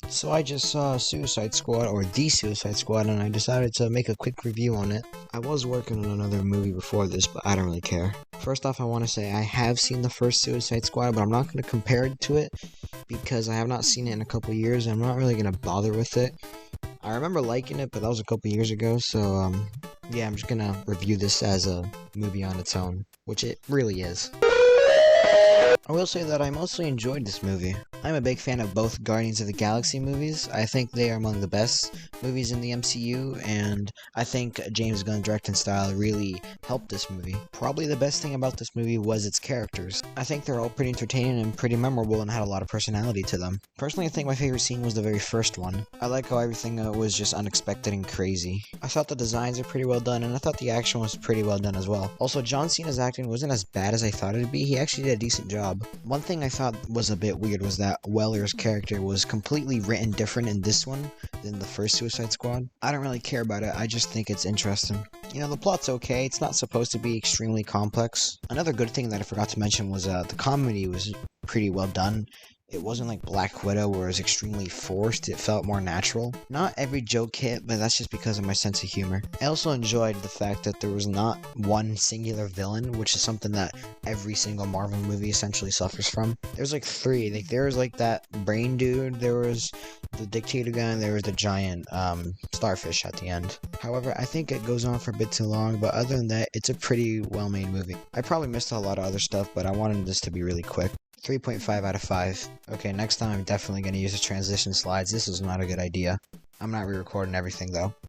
So I just saw Suicide Squad, or The Suicide Squad, and I decided to make a quick review on it. I was working on another movie before this, but I don't really care. First off, I want to say I have seen the first Suicide Squad, but I'm not going to compare it to it because I have not seen it in a couple years, and I'm not really going to bother with it. I remember liking it, but that was a couple years ago, so yeah, I'm just going to review this as a movie on its own, which it really is. I will say that I mostly enjoyed this movie. I'm a big fan of both Guardians of the Galaxy movies. I think they are among the best movies in the MCU, and I think James Gunn's directing style really helped this movie. Probably the best thing about this movie was its characters. I think they're all pretty entertaining and pretty memorable and had a lot of personality to them. Personally, I think my favorite scene was the very first one. I like how everything was just unexpected and crazy. I thought the designs are pretty well done, and I thought the action was pretty well done as well. Also, John Cena's acting wasn't as bad as I thought it'd be. He actually did a decent job. One thing I thought was a bit weird was that Weller's character was completely written different in this one than the first Suicide Squad. I don't really care about it, I just think it's interesting. You know, the plot's okay, it's not supposed to be extremely complex. Another good thing that I forgot to mention was the comedy was pretty well done. It wasn't like Black Widow where it was extremely forced, it felt more natural. Not every joke hit, but that's just because of my sense of humor. I also enjoyed the fact that there was not one singular villain, which is something that every single Marvel movie essentially suffers from. There's like three. Like there was like that brain dude, there was the dictator guy, and there was the giant starfish at the end. However, I think it goes on for a bit too long, but other than that, it's a pretty well-made movie. I probably missed a lot of other stuff, but I wanted this to be really quick. 3.5 out of 5. Okay, next time I'm definitely going to use the transition slides. This is not a good idea. I'm not re-recording everything though.